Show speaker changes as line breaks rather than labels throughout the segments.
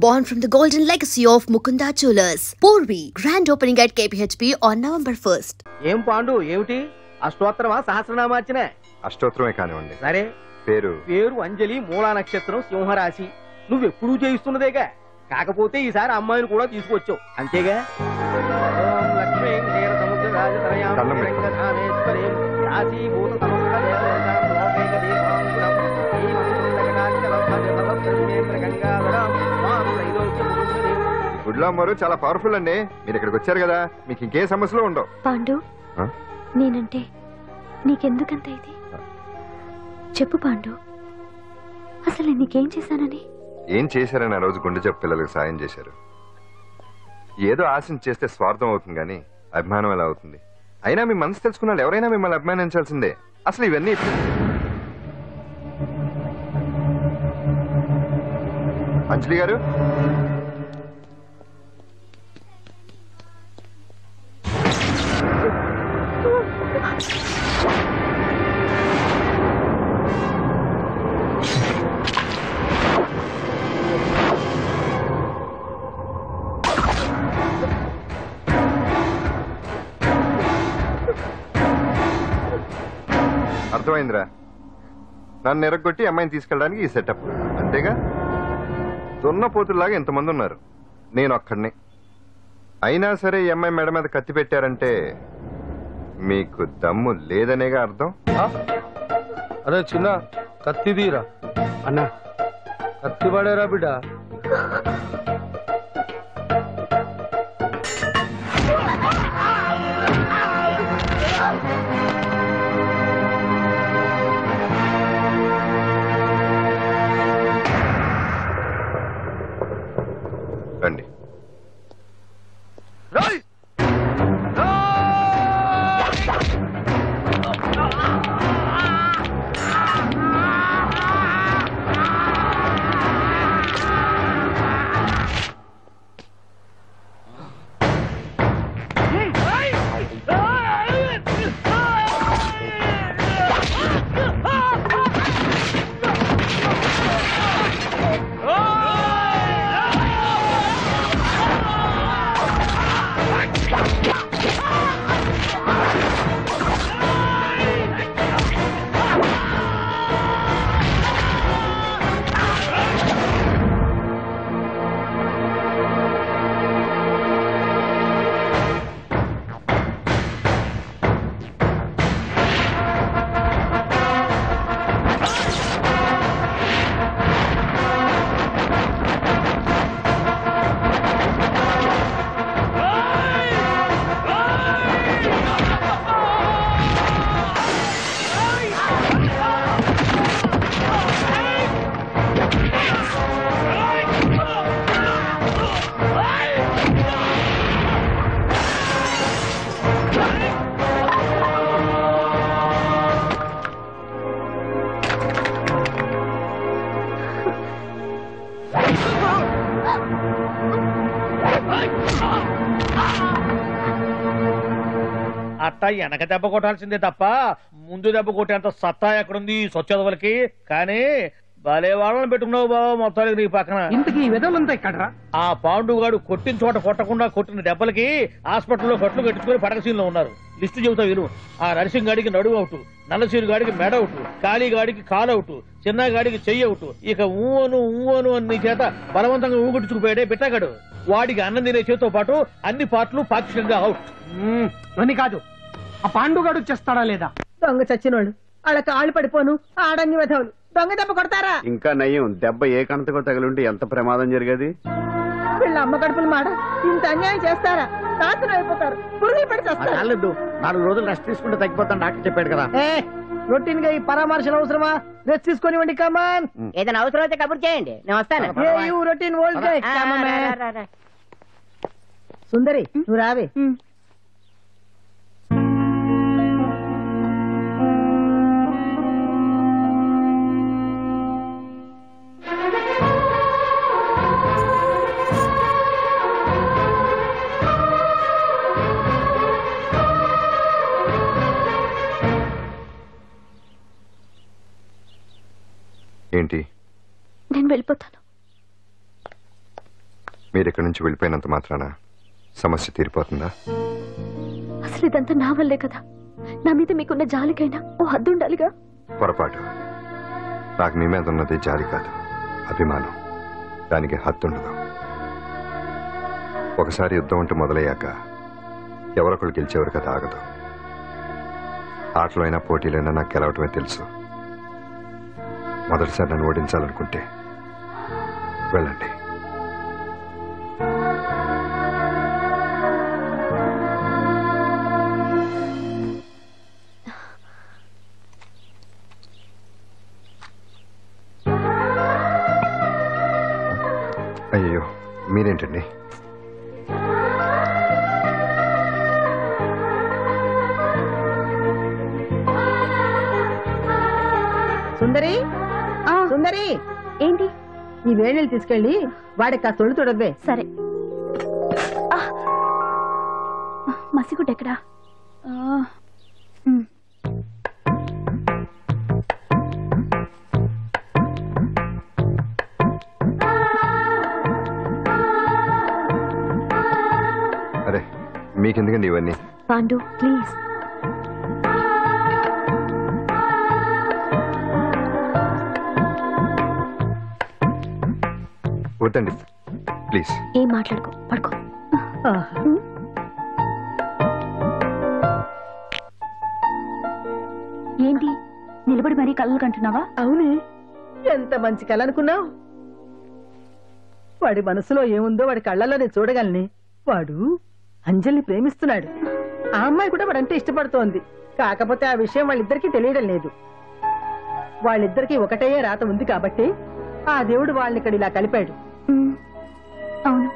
born from the golden legacy of Mukunda Jewelers. Porvi, grand opening at KPHP on November 1st.
ఏం పాండు ఏమిటి అష్టోత్తరమా సహస్రనామార్చన
అష్టోత్తరమే కానివ్వండి.
సరే
పేరు
అంజలి మూలా నక్షత్రం సింహరాశి నువ్వెప్పుడు చేయిస్తున్నదేగా కాకపోతే ఈసారి అమ్మాయిని కూడా తీసుకొచ్చావు అంతేగా ఓం లక్ష్మీ క్షీర సముద్ర రాజతనయాం రంగధామేశ్వరీం రాశీభూత సమస్త దేవతాం లోకైక దీపాంకురం
గుడ్లో అమ్మారు చాలా పవర్ఫుల్ అండి. మీరు ఇక్కడికి వచ్చారు కదా, మీకు ఇంకే సమస్యలు ఉండవు.
పాండు, నేనంటే నీకెందుకంత ఇది? చెప్పు పాండు, అసలు నీకేం చేశానని?
ఏం చేశారని ఆ రోజు గుండె జబ్బు పిల్లలకు సాయం చేశారు. ఏదో ఆశించి చేస్తే స్వార్థం అవుతుంది కానీ అభిమానం ఎలా అవుతుంది? అయినా మీ మనసు తెలుసుకున్నాడు ఎవరైనా మిమ్మల్ని అభిమానించాల్సిందే. అసలు ఇవన్నీ అంజలి గారు, అర్థమైందిరా. నన్ను ఎరగొట్టి అమ్మాయిని తీసుకెళ్ళడానికి ఈ సెటప్ అంతేగా? దున్నపోతుల్లాగా ఎంతమంది ఉన్నారు, నేను ఒక్కడిని. అయినా సరే ఈ అమ్మాయి మెడ మీద కత్తి పెట్టారంటే మీకు దమ్ము లేదనేగా అర్థం.
అరే చిన్న కత్తి తీరా అన్నా, కత్తి పడేరా బిడ్డ.
రండి.
అత్త వెనక దెబ్బ కొట్టాల్సిందే తప్ప ముందు దెబ్బ కొట్టేంత సత్తా ఎక్కడుంది సొచ్చదవలకి? కానీ భలే వాళ్ళని పెట్టుకున్నావు బాబా మొత్తానికి నీ పక్కన.
ఇంతకీ విధులంతా ఇక్కడ
ఆ పాండుగాడు కొట్టిన చోట కొట్టకుండా కొట్టిన దెబ్బలకి హాస్పిటల్లో కట్లు కట్టుకుని పడకసీన్లో ఉన్నారు. లిస్టు చెబుతా విను. ఆ నరసింగ్ గాడికి నడువు అవుట్, నల్లసీరు గాడికి మెడ అవుట్, కాళీ గాడికి కాలు అవుట్, చిన్న గాడికి చెయ్యి అవుట్. ఇక ఊవను అని నీ చేత బలవంతంగా ఊగుట్టుకుపోయాడే బిట్టగాడు. వాడికి అన్నం తినే చేతితో పాటు అన్ని పార్ట్లు పాక్షికంగా అవుట్.
అని కాదు, ఆ పాండుగాడు చేస్తాడా లేదా?
దొంగ చచ్చినోళ్ళు వాళ్ళ కాళ్ళు పడిపోను ఆడన్ని విధవులు దొంగ దెబ్బ కొడతారా?
ఇంకా నయ్యం, దెబ్బ ఏ కణతకు తగిలింటే ఎంత ప్రమాదం జరిగేది.
వీళ్ళ అమ్మ కడుపుల మాట ఇంత అన్యాయం చేస్తారా? నాశనం అయిపోతారు, పురుగులు పడి చేస్తారు.
4 రోజులు రెస్ట్ తీసుకుంటే తగ్గిపోతాను డాక్టర్ చెప్పాడు కదా.
రొటీన్ గా ఈ పరామర్శలు అవసరమా? రెస్ట్ తీసుకొని కమాన్.
ఏదైనా అవసరం అయితే కబుర్ చేయండి, నేను వస్తాను.
రొటీన్ ఓల్డ్ సుందరి నువ్వు రావే.
ఏంటి?
నేను వెళ్ళిపోతాను.
మీరు ఇక్కడి నుంచి వెళ్ళిపోయినంత మాత్రాన సమస్య తీరిపోతుందా?
అసలు ఇదంతా నా వల్లే కదా. నా మీద మీకున్న జాలికైనా ఓ హద్దు ఉండాలిగా.
పొరపాటు. నాకు మీ మీద ఉన్నది జాలి కాదు, అభిమానం. దానికి హద్దుండదు. ఒకసారి యుద్ధం అంటూ మొదలయ్యాక ఎవరొకరు గెలిచేవారు కదా ఆగదు. ఆటలో అయినా పోటీలైనా నాకు గెలవటమే తెలుసు. మొదటిసారి నన్ను ఓడించాలనుకుంటే వెళ్ళండి. అయ్యో, మీరేంటండి?
సుందరి, సుందరి,
ఏంటి?
ఈ వేణీళ్ళు తీసుకెళ్ళి వాడికి ఆ తొలి తొడవే.
సరే. మసిగుడ్డ ఎక్కడా?
అరే, మీకెందుకండి ఇవన్నీ?
పాండు ప్లీజ్.
వద్దండి ప్లీజ్.
ఏం మాట్లాడుకో, పడుకో. ఏంటి నిలబడి మరీ కళ్ళు కంటున్నావా?
అవునే, ఎంత మంచి కళ అనుకున్నావు. వాడి మనసులో ఏముందో వాడి కళ్ళల్లో నేను చూడగలని. వాడు అంజలిని ప్రేమిస్తున్నాడు. ఆ అమ్మాయి కూడా వాడంటే ఇష్టపడుతోంది. కాకపోతే ఆ విషయం వాళ్ళిద్దరికీ తెలియడం లేదు. వాళ్ళిద్దరికీ ఒకటే రాత ఉంది కాబట్టి ఆ దేవుడు వాళ్ళని ఇక్కడ ఇలా కలిపాడు.
అవును,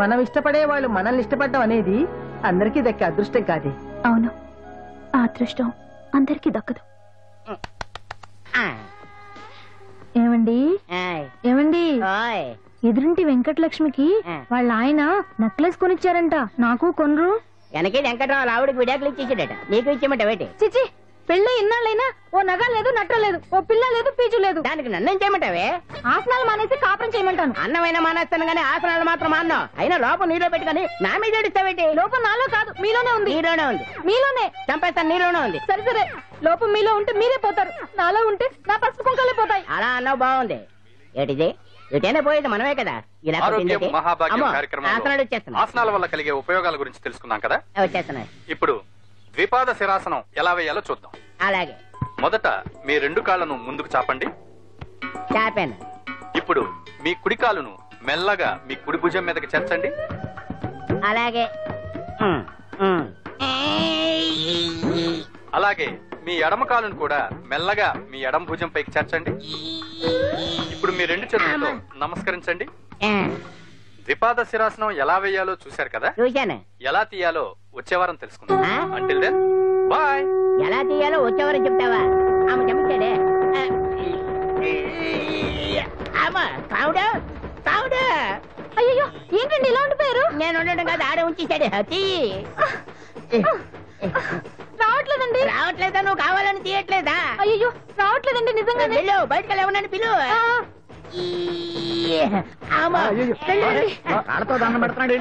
మనం ఇష్టపడే వాళ్ళు మనల్ని ఇష్టపడడం అనేది అందరికీ దక్కే అదృష్టం కాదే.
అవును, ఆ అదృష్టం అందరికీ దక్కదు. ఏమండి ఏమండి, ఎదురింటి వెంకటలక్ష్మికి వాళ్ళ ఆయన నెక్లెస్ కొనిచ్చారంట. నాకు కొనరు?
వెనకే వెంకటరావు ఆవిడకి విడాకులు ఇచ్చేసాడట, నీకు ఇచ్చేమంటావేటి?
చిచి, పెళ్ళి ఇన్నాళ్ళైనా ఓ నగ లేదు, నట్ట లేదు, ఓ పిల్ల లేదు, పీచు లేదు.
దానికి నన్నేం చేయమంటావే?
ఆసనాలు మానేసి కాపురం చేయమంటాను.
అన్నమైనా మానేస్తాను గానీ ఆసనాలు మాత్రం మాన్నా. అయినా లోపం నీలో పెట్టుకుని నా మీద ఏడుస్తావేటి?
లోపం నాలో కాదు, మీలోనే ఉంది.
నీలోనే ఉంది.
మీలోనే
చంపేస్తాను, నీలోనే ఉంది.
సరే సరే, లోపం మీలో ఉంటే మీరే పోతారు, నాలో ఉంటే నా పసుపు కుంకాలే పోతాయి.
అలా అన్నావు, బాగుంది. ఏటిది? ఎటైనా పోయేది మనమే కదా. ఇలా
ఆరోగ్యం మహాభాగ్యం కార్యక్రమంలో
ఆసనాలు వచ్చేస్తున్నాయి.
ఆసనాల వల్ల కలిగే ఉపయోగాల గురించి తెలుసుకున్నాం కదా.
వచ్చేస్తున్నాయి.
ఇప్పుడు ద్విపాద శిరాసనం ఎలా వేయాలో చూద్దాం.
అలాగే.
మొదట మీ 2 కాళ్లను ముందుకు చాపండి.
చాపాను.
ఇప్పుడు మీ కుడి కాలును మెల్లగా మీ కుడి భుజం మీదకి చేర్చండి.
అలాగే.
అలాగే మీ ఎడమ కాలును కూడా మెల్లగా మీ ఎడమ భుజం పైకి చేర్చండి. ఇప్పుడు మీ 2 చేతులతో నమస్కరించండి. ద్విపాద శిరాసనం ఎలా వేయాలో చూశారు కదా.
చూశాను.
ఎలా తీయాలో వచ్చే వారం తెలుసుకుందాం. Until then bye.
ఎలా తీయాలో వచ్చే వారం చెప్తావా? ఆమె చెప్తాడే.
అయ్యో, ఏంటండి ఇలా ఉండిపోయారు?
నేను ఉండడం కాదు, ఆడే ఉంచేసాడు.
రావట్లేదండి.
రావట్లేదా? నువ్వు కావాలని తీయట్లేదా?
అయ్యో, రావట్లేదండి నిజంగా.
వెళ్ళు, బయటకు వెళ్ళమని పిలువు.
కాళ్ళతో దండం పెడుతున్నాడు.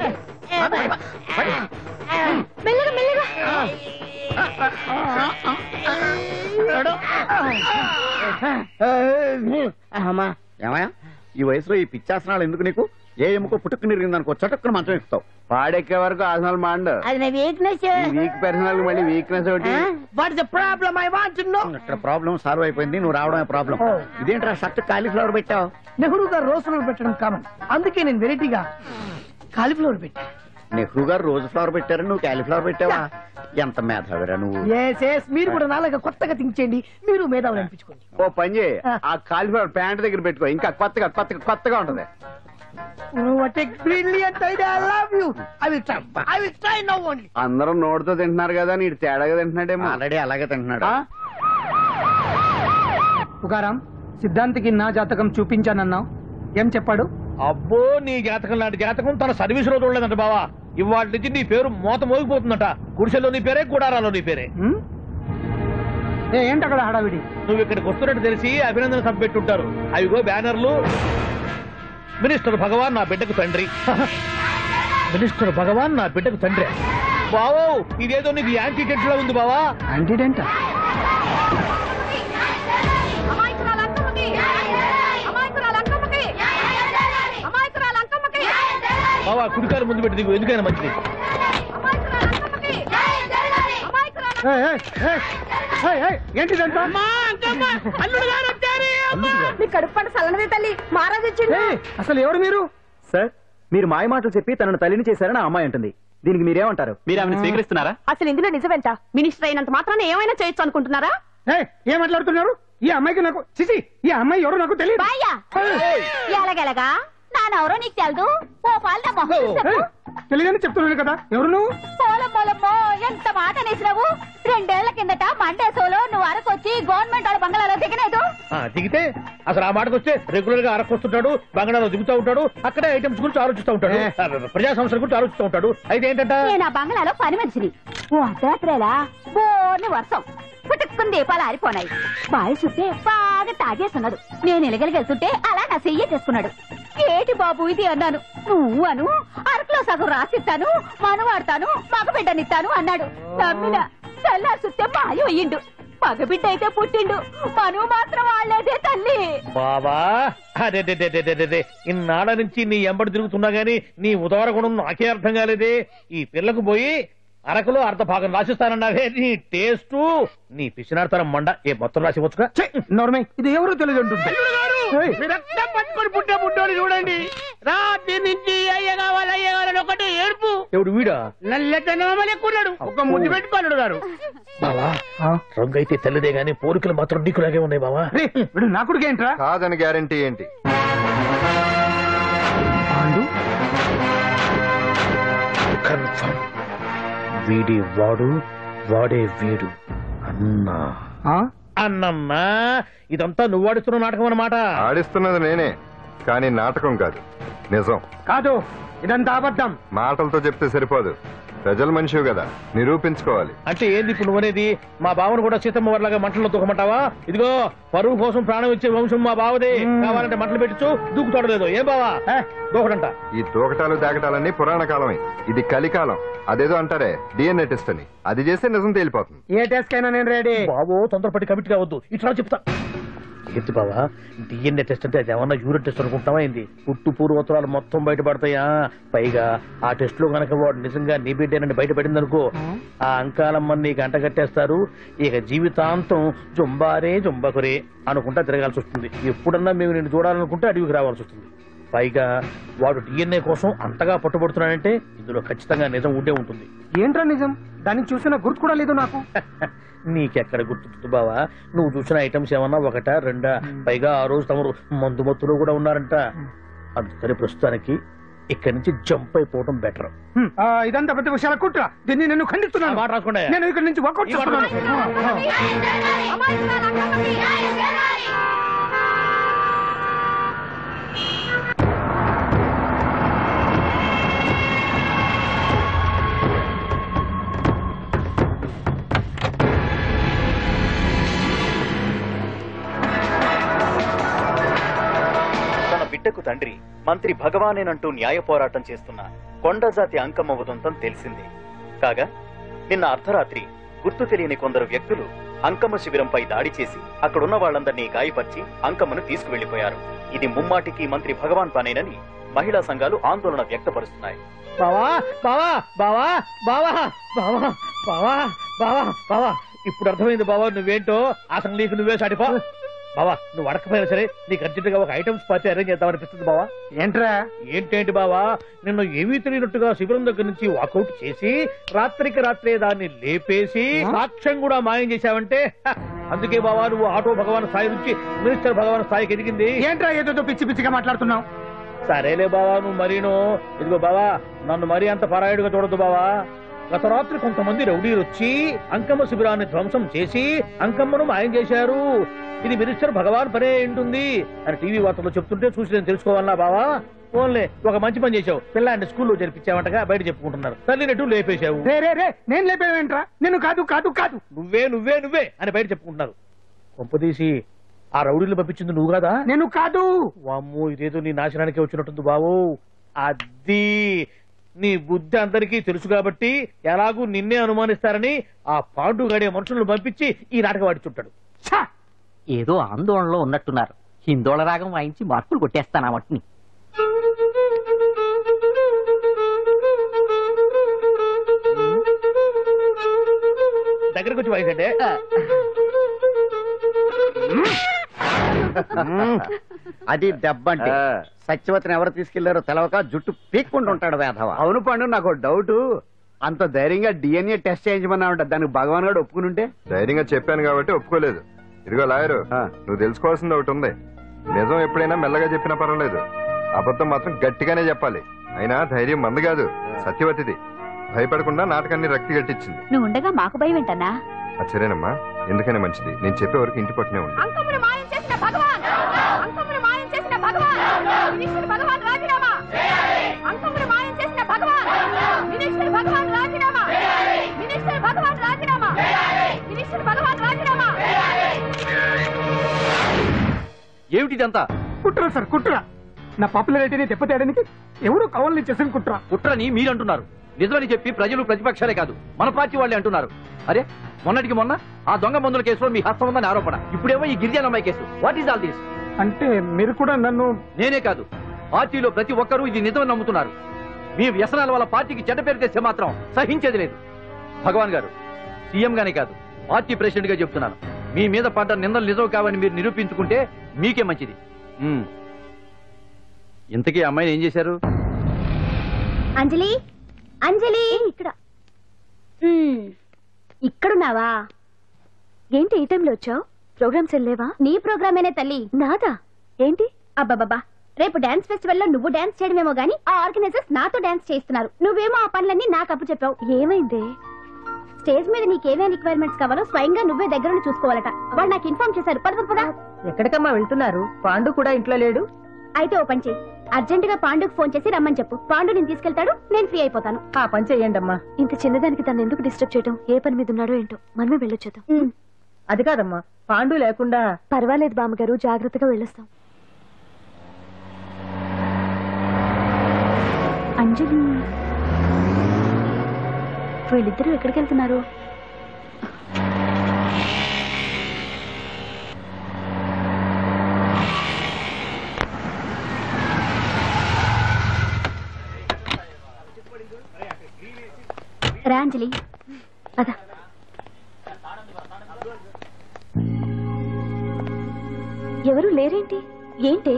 మెల్లగా మెల్లగా.
ఏమయ్యా, ఈ వయసులో ఈ పిచ్చాసనాలు ఎందుకు నీకు? ఏ ఎముకో పుట్టుకు నిరిగిందనుకో చటుక్కున మంచం ఎక్కుతావు. పాడెక్కే వరకు ఆసనాలు మాండు.
అది నా వీక్నెస్.
వీక్ పర్సనల్ మళ్ళీ వీక్నెస్ ఒకటి.
What is the problem? I want to know.
ఇక్కడ ప్రాబ్లం సాల్వ్ అయిపోయింది, నువ్వు రావడమే ప్రాబ్లం. ఇదేంట్రా షర్ట్ కాలీఫ్లవర్ పెట్టావు?
నెహ్రూ గారు రోజ్ ఫ్లవర్ పెట్టడం కామన్, అందుకే నేను వెరైటీగా కాలీఫ్లవర్ పెట్టా.
నెహ్రూ గారు రోజు ఫ్లవర్ పెట్టారు, నువ్వు కాలీఫ్లవర్ పెట్టావా? ఎంత మేధావిరా నువ్వు.
మీరు కూడా నాలాగా కొత్తగా థింక్ చేయండి, మీరు మేధావులు అనిపించుకోండి.
ఓ పని చేయి, ఆ కాలీఫ్లవర్ ప్యాంట్ దగ్గర పెట్టుకో, ఇంకా కొత్తగా ఉంటది. అందరూ నోటితో తింటున్నారు కదా, నీడు తేడాగా తింటున్నాడేమో. ఆల్రెడీ అలాగే తింటున్నాడు.
పుకారం, సిద్ధాంతికి నా జాతకం చూపించానన్నావు, ఏం చెప్పాడు?
అబ్బో, నీ జాతకం లాంటి జాతకం తన సర్వీస్ లో చూడలేదంట బావా. ఇవాళ నుంచి నీ పేరు మోత మోగిపోతుందట. గుడిసెలో నీ పేరే, గుడారాలో నీ పేరే.
ఏంటి అక్కడ హడావిడి?
నువ్వు ఇక్కడికి వస్తున్నట్టు తెలిసి అభినందన సభ పెట్టుంటారు. అవిగో బ్యానర్లు. మినిస్టర్ భగవాన్ నా బిడ్డకు తండ్రి. మినిస్టర్ భగవాన్ నా బిడ్డకు తండ్రి. బావో ఇదేదో నీకు యాంటీడెంట్ లా ఉంది బావా.
యాంటీడెంట్
బావా కుడికారు ముందు పెట్టి దిగు, ఎందుకైనా మంచిది.
ఏంటిదంట?
కడుపు పంట సల్లనదే తల్లి మహారాజు వచ్చింది.
అసలు ఎవరు మీరు?
సార్ మీరు మాయ మాటలు చెప్పి తనను తల్లిని చేశారని ఆ అమ్మాయి అంటుంది. దీనికి మీరేమంటారు? మీరు ఆమెను స్వీకరిస్తున్నారా?
అసలు ఇందులో నిజమేంట? మినిస్టర్ అయినంత మాత్రాన్ని ఏమైనా చేయొచ్చు అనుకుంటున్నారా?
ఏం మాట్లాడుతున్నారు? ఈ అమ్మాయికి నాకు చిచి ఈ అమ్మాయి ఎవరో నాకు తెలియదు.
ఎలాగెలగా నానెవరో నీకు తెలదు. ఓ పాలు
తెలియదని చెప్తున్నాను కదా. ఎవరు నువ్వు?
పోలమ్మోలమ్మో ఎంత మాట అనేసినావు. 2 ఏళ్ల కిందట మండేసోలో నువ్వు అరకొచ్చి గవర్నమెంట్ వాళ్ళ బంగాళాలో దిగలేదు.
దిగితే అసలు ఆ మాటకు వస్తే రెగ్యులర్ గా అరకొస్తుంటాడు, బంగాళాలో దిగుతూ ఉంటాడు, అక్కడే ఐటమ్స్ గురించి ఆలోచిస్తూ ఉంటాడు, ప్రజా సంస్థల గురించి ఆలోచిస్తూ ఉంటాడు. అయితే ఏంటంటే
నేను ఆ బంగాళాలో పని మనిషిని. ఓ అర్ధరాత్రేలా బోర్ని వర్షం పుట్టుకుని దీపాలు ఆరిపోనాయి. బాయ్ చూస్తే బాగా తాగేస్తున్నాడు. నేను ఎలగలిగెళ్తుంటే అలా నా చెయ్యి చేసుకున్నాడు. ఏటి బాబు ఇది అన్నాను. నువ్వు అను అరకులో సగం రాసిస్తాను, మనవాడతాను, మగబిడ్డనిస్తాను అన్నాడు. నమ్మిన తెల్లారి చూస్తే మాయం అయ్యిండు. మగబిడ్డ అయితే పుట్టిండు, మనువు మాత్రం వాళ్ళేదే తల్లి.
బాబా అదే ఇన్నాళ్ళ నుంచి నీ ఎంబడి తిరుగుతున్నా గానీ నీ ఉదార గుణం నాకే అర్థం కాలేదే. ఈ పిల్లకు పోయి అరకులో అర్ధ భాగం రాసిస్తానన్నావే. నీ టేస్ట్ నీ పిచ్చినాడతనం మండ. ఏ మొత్తం రాసి వచ్చుగా.
ఇది ఎవరో తెలియదు అంటుంది.
పట్టుకొని పుట్టే పుట్టోని చూడండి. రాత్రి నుంచి అయ్య కావాలని ఒకటి ఏడుపు.
ఎవడు వీడా?
నల్లెక్కున్నాడు. ఒక ముద్దు పెట్టుకున్నాడు గారు.
బావా రంగు అయితే తెల్లదే గానీ పోలికలు మాత్రం నీకులాగే ఉన్నాయి బావా.
వీడు నా కొడుకు ఏంట్రా?
కాదని గ్యారంటీ ఏంటి?
కన్ఫర్మ్ వీడి వాడు, వాడే వీడు. అన్నా అన్నమ్మా ఇదంతా నువ్వు ఆడిస్తున్న నాటకం అన్నమాట.
ఆడిస్తున్నది నేనే, కానీ నాటకం కాదు, నిజం
కాదు. ఇదంతా అబద్ధం.
మాటలతో చెప్తే సరిపోదు, ప్రజల మనిషివి కదా, నిరూపించుకోవాలి.
అంటే ఏంది ఇప్పుడు నువ్వనేది? మా బావను కూడా సీతమ్మ వారిలాగా మంటల్లో దూకమంటావా? ఇదిగో పరువు కోసం ప్రాణం ఇచ్చే వంశం మా బావదే. కావాలంటే మంటలు పెట్టచ్చు, దూకుతాడలేదు. ఏం బావా దూకడంట?
ఈ దూకటాలు దాకటాలన్నీ పురాణ కాలమే, ఇది కలికాలం. అదేదో అంటారే డిఎన్ఏ టెస్ట్ అని, అది చేస్తే నిజం తేలిపోతుంది.
ఏ టెస్ట్ కైనా నేను రెడీ.
బాబో తొందరపడి కమిట్ కావద్దు, ఇట్లా చెప్తా. ఏంటి బావా డిఎన్ఏ టెస్ట్ అంటే అది ఏమన్నా యూరిన్ టెస్ట్ అనుకుంటావా ఏంది? పుట్టు పూర్వోత్తరాలు మొత్తం బయటపడతాయా? పైగా ఆ టెస్ట్ లో గనక వాడు నిజంగా నీ బిడ్డేనని బయటపడింది అనుకో, ఆ అంకాలమ్మని నీకు అంట కట్టేస్తారు. ఇక జీవితాంతం జుంబారే జుంబకురే అనుకుంటా తిరగాల్సి వస్తుంది. ఎప్పుడన్నా మేము నిన్ను చూడాలనుకుంటే అడవికి రావాల్సి వస్తుంది. పైగా వాడు డిఎన్ఏ కోసం అంతగా పట్టుబడుతున్నాడంటే ఇందులో ఖచ్చితంగా నిజం ఉండే ఉంటుంది.
ఏంట్రా నిజం? దాన్ని చూసిన గుర్తు కూడా లేదు నాకు.
నీకెక్కడ గుర్తుంది బావా? నువ్వు చూసిన ఐటమ్స్ ఏమన్నా ఒకటా రెండా? పైగా ఆ రోజు తమరు మందు మత్తులో కూడా ఉన్నారంట. అందుకని ప్రస్తుతానికి ఇక్కడి నుంచి జంప్ అయిపోవడం బెటర్.
ఇదంతా పెద్ద విషయాల కుట్ర. దీన్ని నేను ఖండిస్తున్నాను.
మాట రాకుండా
నేను ఇక్కడి నుంచి వర్కౌట్ చేస్తున్నాను.
బిడ్డకు తండ్రి మంత్రి భగవానేనంటూ న్యాయ పోరాటం చేస్తున్న కొండజాతి అంకమ్మ ఉదంతం తెలిసిందే. కాగా నిన్న అర్ధరాత్రి గుర్తు తెలియని కొందరు వ్యక్తులు అంకమ్మ శిబిరంపై దాడి చేసి అక్కడున్న వాళ్లందరినీ గాయపరిచి అంకమ్మను తీసుకువెళ్లిపోయారు. ఇది ముమ్మాటికి మంత్రి భగవాన్ పనేనని మహిళా సంఘాలు ఆందోళన వ్యక్తపరుస్తున్నాయి.
బావా బావా బావా బావా బావా బావా బావా బావా ఇప్పుడు అర్థమైంది బావా నువ్వేంటో. అసలు నీకు నువ్వే సాటిపో బావా. నువ్వు అడకపోయినా సరే నీకు అర్జెంట్ గా ఒక ఐటమ్స్ పార్టీ అరేంజ్ చేద్దామనిపిస్తుంది బావా.
ఏంట్రా?
ఏంటేంటి బావా, నిన్ను ఏమీ తెలియనట్టుగా శిబిరం దగ్గర నుంచి వాకౌట్ చేసి రాత్రికి రాత్రే దాన్ని లేపేసి సాక్ష్యం కూడా మాయం చేశావంటే అందుకే బావా నువ్వు ఆటో భగవాన్ స్థాయి నుంచి మినిస్టర్ భగవాన్ స్థాయికి ఎదిగింది.
ఏంట్రా ఏదో పిచ్చి పిచ్చిగా మాట్లాడుతున్నావు?
సరేలే బావా నువ్వు మరీను. ఇదిగో బావా నన్ను మరీ అంత పరాయుడుగా చూడద్దు బావా. గత రాత్రి కొంతమంది రౌడీలు వచ్చి అంకమ్మ శిబిరాన్ని ధ్వంసం చేసి అంకమ్మను మాయం చేశారు. ఇది మినిస్టర్ భగవాన్ పనే ఉంటుంది అని టీవీ వార్తల్లో చెప్తుంటే చూసి నేను తెలుసుకోవాలా బావా. ఓన్లే ఒక మంచి పని చేశావు, పిల్లాన్ని స్కూల్లో జరిపించావంటగా బయట చెప్పుకుంటున్నారు. తల్లినట్టు లేపేశావు.
నేను లేపేవేంట్రా? నేను కాదు కాదు కాదు
నువ్వే నువ్వే నువ్వే అని బయట చెప్పుకుంటున్నారు. కొంపదీసి ఆ రౌడీలు పంపించింది నువ్వు కాదా?
నేను కాదు.
వామ్మో, ఇదేదో నీ నాశనానికి వచ్చినట్టుంది బావు. అది నీ బుద్ధి అందరికీ తెలుసు కాబట్టి ఎలాగూ నిన్నే అనుమానిస్తారని ఆ పాండు గడే మనుషులను పంపించి ఈ నాటకం ఆడిచుంటాడు.
ఏదో ఆందోళనలో ఉన్నట్టున్నారు. హిందోళ రాగం వాయించి మార్కులు కొట్టేస్తాను ఆ మట్టిని.
దగ్గరకు వచ్చి వాయించండి.
అది దెబ్బంటే. సత్యవతిని ఎవరు తీసుకెళ్లారో తెలవక జుట్టు పీక్కుంటూ ఉంటాడు వేధవ.
అవును పండు, నాకు డౌట్. అంత ధైర్యంగా DNA టెస్ట్ చేయించమన్నా ఉంటా, దానికి భగవాన్ గారు ఒప్పుకుని ఉంటే?
ధైర్యంగా చెప్పాను కాబట్టి ఒప్పుకోలేదు. ఇదిగో లాయరు, నువ్వు తెలుసుకోవాల్సింది ఒకటి ఉంది. నిజం ఎప్పుడైనా మెల్లగా చెప్పినా పర్వాలేదు, అబద్ధం మాత్రం గట్టిగానే చెప్పాలి. అయినా ధైర్యం మంది కాదు, సత్యవతిది. భయపడకుండా నాటకాన్ని రక్తి గట్టించింది.
నువ్వు ఉండగా మాకు భయం ఏంటన్నా?
సరేనమ్మా, ఎందుకనే మంచిది. నేను చెప్పే వరకు ఇంటి పట్టునే ఉంది.
ఏమిటిదంతా?
కుట్ర సార్, కుట్ర. నా పాపులారిటీని దెబ్బతేయడానికి ఎవరు కావాలని చేసిన కుట్ర.
కుట్రని మీరంటున్నారు. నిజమని చెప్పి ప్రజలు ప్రతిపక్షాలే కాదు, మన పార్టీ వాళ్ళే అంటున్నారు. అరే, మొన్నటికి మొన్న ఆ దొంగ మందుల కేసులో మీ హస్తం ఉందని ఆరోపణ. ఇప్పుడేమో ఈ గిరిజన అమ్మాయి case. What is all this?
అంటే మీరు కూడా నన్ను...
నేనే కాదు, పార్టీలో ప్రతి ఒక్కరూ ఇది నిజమని నమ్ముతున్నారు. మీ వ్యసనాల వల్ల పార్టీకి చెడ్డ పేరు తెస్తే మాత్రం సహించేది లేదు. భగవాన్ గారు, సీఎం గానే కాదు, పార్టీ ప్రెసిడెంట్ గా చెప్తున్నాను. మీ మీద పడ్డ నిందలు నిజం కావని మీరు నిరూపించుకుంటే మీకే మంచిది. ఇంతకీ అమ్మాయిని ఏం చేశారు?
అంజలి, అంజలి, ఇక్కడ ఇక్కడున్నావా? ఏంటి ఈ టైంలో వచ్చావు? ప్రోగ్రామ్స్ వెళ్ళేవా? నీ ప్రోగ్రామేనే తల్లి. నాదా? ఏంటి? అబ్బాబాబా, రేపు డాన్స్ ఫెస్టివల్ లో నువ్వు డాన్స్ చేయడమేమో గానీ ఆ ఆర్గనైజర్స్ నాతో డాన్స్ చేస్తున్నారు. నువ్వేమో ఆ పనులన్నీ నాకు అప్పు చెప్పావు. ఏమైంది? స్టేజ్ మీద నీకేమేం రిక్వైర్మెంట్స్ కావాలో స్వయంగా నువ్వే దగ్గర చూసుకోవాలట. వాళ్ళు నాకు ఇన్ఫార్మ్ చేశారు. పద.
ఎక్కడికమ్మా వెళ్తున్నారు? పాండు కూడా ఇంట్లో లేడు.
అయితే ఓ పని చేయి, అర్జెంట్ గా పాండుకు ఫోన్ చేసి రమ్మని చెప్పు. పాండు నేను తీసుకెళ్తాడు, నేను ఫ్రీ అయిపోతాను.
ఆ పని చెయ్యండి అమ్మా.
ఇంత చిన్నదానికి తను ఎందుకు డిస్టర్బ్ చేయడం? ఏ పని మీద ఉన్నాడో ఏంటో, మనమే వెళ్ళొచ్చేద్దాం.
అది కాదమ్మా, పాండు లేకుండా...
పర్వాలేదు బామ్మగారు, జాగ్రత్తగా వెళ్ళొస్తాం. అంజలి, వీళ్ళిద్దరూ ఎక్కడికి వెళ్తున్నారు? రా అంజలి, అదా. ఎవరు లేరేంటి? ఏంటి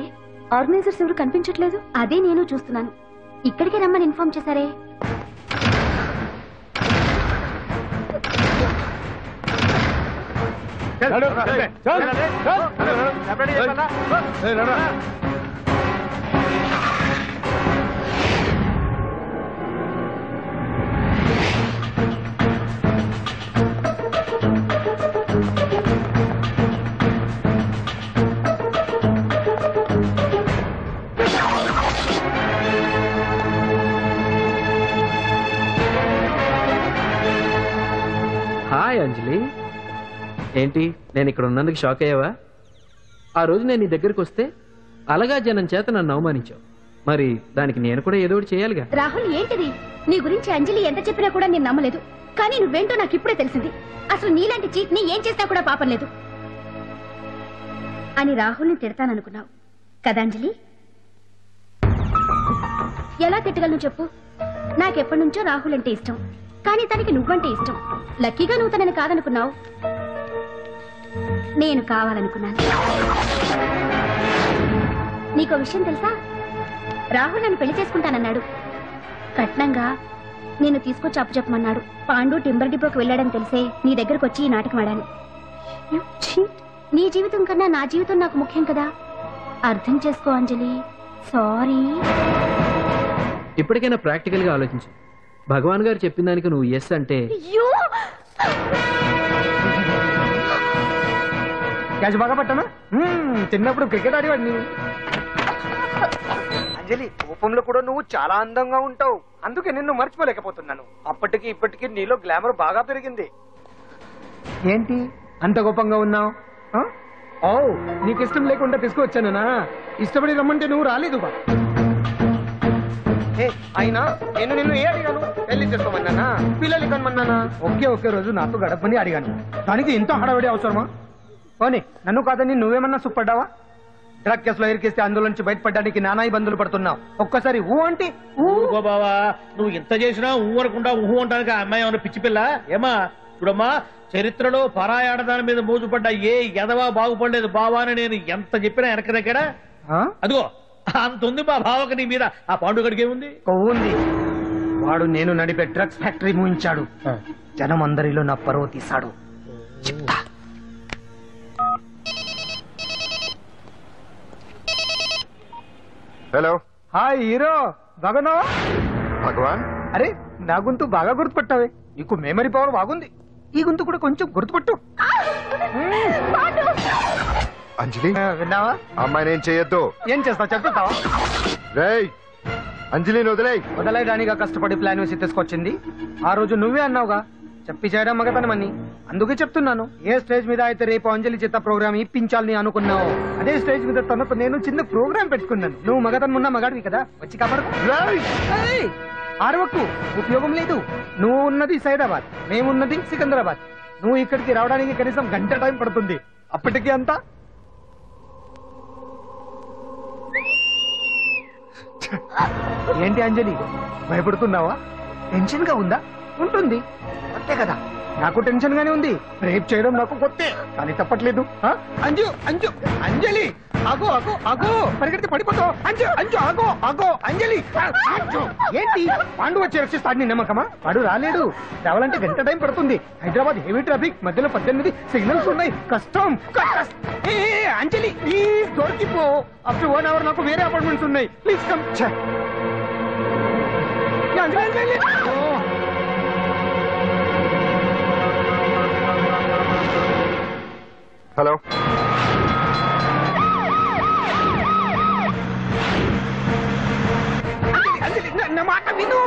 ఆర్గనైజర్స్ ఎవరు కనిపించట్లేదు? అదే నేను చూస్తున్నాను. ఇక్కడికే రమ్మని ఇన్ఫార్మ్ చేశారే.
హాయ్ అంజలి, ఏంటి నేను ఇక్కడ ఉన్నందుకు షాక్ అయ్యావా? ఆ రోజు నేను నీ దగ్గరకు వస్తే అలగా జనం చేత నన్ను అవమానించావు. మరి దానికి నేను కూడా ఏదో ఒకటి చేయాలిగా.
రాహుల్, ఏంటిది? నీ గురించి అంజలి ఎంత చెప్పినా కూడా నేను నమ్మలేదు. కానీ నువ్వేంటో నాకు ఇప్పుడే తెలిసింది. అసలు నీలాంటి చీట్ ని ఏం చేసినా కూడా పాపం లేదు అని రాహుల్ని తిడతాననుకున్నావు కదా అంజలి? ఎలా తిట్టగలను చెప్పు? నాకెప్పటి నుంచో రాహుల్ అంటే ఇష్టం, కానీ తనకి నువ్వంటే ఇష్టం. లక్కీగా నువ్వు తనని కాదనుకున్నావు, నేను కావాలనుకున్నాను. నీకో విషయం తెలుసా? రాహుల్ నన్ను పెళ్లి చేసుకుంటానన్నాడు. కట్నంగా నేను తీసుకొచ్చి అప్పు చెప్పమన్నాడు. పాండు టింబర్ డిపోకి వెళ్ళాడని తెలిసే నీ దగ్గరకు వచ్చి ఈ నాటకం ఆడాను. నీ జీవితం కన్నా నా జీవితం నాకు ముఖ్యం కదా, అర్థం చేసుకో అంజలి. సారీ.
ఇప్పటికైనా ప్రాక్టికల్ గా ఆలోచించు. భగవాన్ గారు చెప్పిన దానికి నువ్వు ఎస్ అంటే...
క్యాచ్ బాగా పట్టానా? చిన్నప్పుడు క్రికెట్ ఆడేవాడిని.
అంజలి, కోపంలో కూడా నువ్వు చాలా అందంగా ఉంటావు, అందుకే నిన్ను మర్చిపోలేకపోతున్నాను. అప్పటికి ఇప్పటికి నీలో గ్లామర్ బాగా పెరిగింది.
ఏంటి అంత కోపంగా ఉన్నావు?
ఓ నీకు ఇష్టం లేకుండా తీసుకువచ్చానా? ఇష్టపడి రమ్మంటే నువ్వు రాలేదుగా. అయినా నేను నిన్ను ఏ అడిగాను? పెళ్లి చేసుకోమన్నానా, పిల్లలు కనమన్నానా? ఒకే రోజు నాతో గడపని అడిగాను. దానికి ఇంత హడావిడి అవసరమా? పోనీ నన్ను కాదని నువ్వేమన్నా సుప్పడ్డావా? డ్రగ్ కేసులో ఇరికిస్తే అందులో నుంచి బయటపడడానికి నానా ఇబ్బందులు పడుతున్నావు. ఒక్కసారి ఊ అంటే
ఊరుకో బావా, నువ్వు ఇంత చేసినా ఊ అనకుండా ఊహు అంటానికి ఆ అమ్మాయి ఏమన్నా పిచ్చి పిల్ల ఏమా? చూడమ్మా, చరిత్రలో పరాయాడదాని మీద మోజుపడ్డ ఏ ఎదవా బాగుపడలేదు బావా అని నేను ఎంత చెప్పినా వెనక దగ్గర అదిగో అంత ఉంది మా బావకు నీ మీద. ఆ పాండుగడికి ఏముంది?
ఉంది. వాడు నేను నడిపే డ్రగ్స్ ఫ్యాక్టరీ మూయించాడు. జనం అందరిలో నా పరువు తీశాడు. చెప్తా.
హలో,
హాయ్ హీరో, బాగున్నావా?
భగవాన్,
అరే నా గొంతు బాగా గుర్తుపట్టావే. నీకు మెమరీ పవర్ బాగుంది. ఈ గొంతు కూడా కొంచెం గుర్తుపట్టు.
అంజలి,
విన్నావా?
అమ్మాయి నేను చేయొద్దు.
ఏం చేస్తావు చెప్తావా?
రేయ్, అంజలిని
వదలైదానిగా కష్టపడి ప్లాన్ వేసి తీసుకొచ్చింది. ఆ రోజు నువ్వే అన్నావుగా చెప్పి చేయడం మగతనమని. అందుకే చెప్తున్నాను. ఏ స్టేజ్ మీద అయితే రేపు అంజలి చేత ప్రోగ్రామ్ ఇప్పించాలని అనుకున్నావు, అదే స్టేజ్ మీద తనతో నేను చిన్న ప్రోగ్రామ్ పెట్టుకున్నాను. నువ్వు మగతనం ఉన్న మగాడివి కదా, వచ్చి కాపాడు. ఆరవకు, ఉపయోగం లేదు. నువ్వు ఉన్నది సైదాబాద్, మేమున్నది సికింద్రాబాద్. నువ్వు ఇక్కడికి రావడానికి కనీసం గంట టైం పడుతుంది. అప్పటికి అంతా ఏంటి అంజలి, భయపడుతున్నావా? టెన్షన్ గా ఉందా? ఉంటుంది, అంతే కదా. నాకు టెన్షన్ గానే ఉంది. రేప్ చేయడం నాకు కొత్తే, కానీ తప్పట్లేదు. అంజు అంజు అంజలి, ఆగో ఆగో ఆగో, పరిగెడితే పడిపోతావు. అంజు అంజు ఆగో ఆగో అంజలి. ఏంటి పాండు వచ్చి రక్షిస్తాడు నీ నమ్మకమా? వాడు రాలేడు. రావాలంటే గంట టైం పడుతుంది. హైదరాబాద్ హెవీ ట్రాఫిక్, మధ్యలో 18 సిగ్నల్స్ ఉన్నాయి. కష్టం. అంజలి ప్లీజ్ దొరికిపో. అప్పుడు 1 hour నాకు వేరే అపార్ట్మెంట్స్ ఉన్నాయి. Please come.
హలో,
నా మాట విను.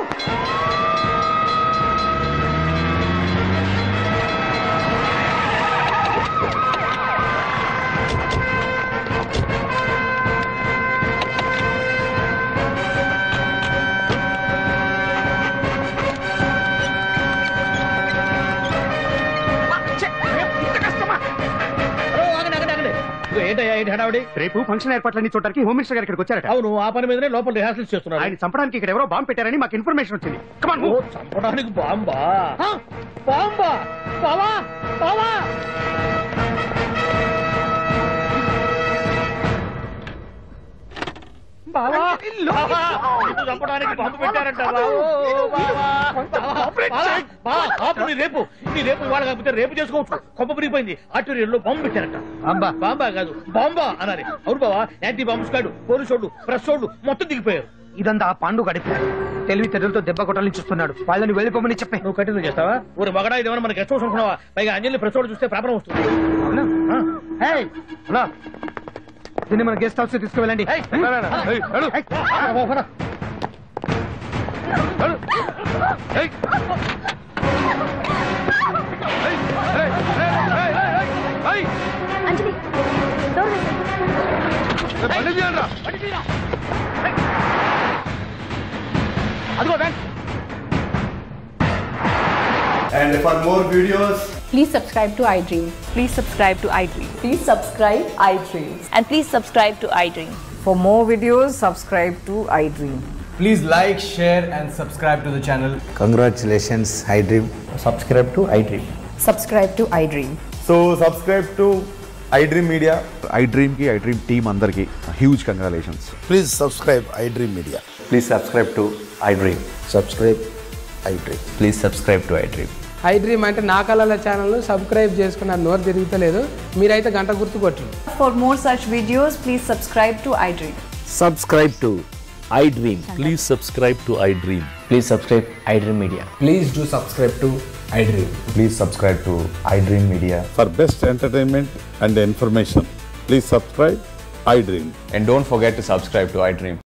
రేపు ఫంక్షన్ ఏర్పాట్లన్నీ చూడడానికి హోమ్ మినిస్టర్ గారు ఇక్కడికి వచ్చారట.
అవును, ఆ పని మీదనే లోపల రిహార్సల్స్ చేస్తున్నారు.
ఆయన చంపడానికి ఇక్కడ ఎవరో బాంబు పెట్టారని మాకు ఇన్ఫర్మేషన్ వచ్చింది.
చంపడానికి బాంబా? బాంబా? బావా బావా, చంపడానికి బాంబు పెట్టారంట. రేపు ఇవాళ కాకపోతే రేపు చేసుకోవచ్చు. కొప్ప పిరిగిపోయింది. ఆర్టీరియల్లో బాంబు పెట్టారంట. బాంబా కాదు, బాంబా అన్నారు. అవును బావా, యాంటీ బాంబు స్క్వాడ్, పోలీసు వాళ్ళు, ప్రెస్ వాళ్ళు మొత్తం దిగిపోయారు.
ఇదంతా ఆ పాండు గడిపారు. తెలివితేటలతో దెబ్బ కొట్టాలని చూస్తున్నాడు. వాళ్ళని వెళ్ళిపోమని చెప్పే.
నువ్వు కంటిన్యూ చేస్తావా? ఊరు మగడా ఇదేమన్నా మన గెస్ట్ హౌస్ అనుకున్నావా? పైగా అంజలి ప్రెస్ వాళ్ళు చూస్తే ప్రాబ్లం వస్తుంది.
దీన్ని మన గెస్ట్ హౌస్ తీసుకువెళ్ళండి.
And for more videos,
please subscribe to iDream.
Please subscribe to iDream.
Please subscribe iDream.
And please subscribe to iDream.
For more videos, subscribe to iDream.
please like, share and subscribe to the channel.
Congratulations, iDream.
Subscribe to iDream.
Subscribe to iDream.
So subscribe to iDream Media. iDream ki iDream team andarki huge congratulations.
Please subscribe iDream Media.
Please subscribe to iDream.
Subscribe iDream.
Please subscribe to iDream.
iDream అంటే నా కళల channel subscribe చేసుకున్న నోరు తిరుగుతలేదు. మీరైతే గంట గుర్తు కొట్టండి.
For more such videos, please subscribe to iDream.
Subscribe to iDream. Please subscribe to iDream.
Please subscribe iDream Media.
Please do subscribe to iDream.
Please subscribe to iDream Media.
For best entertainment and information, please subscribe iDream.
And don't forget to subscribe to iDream.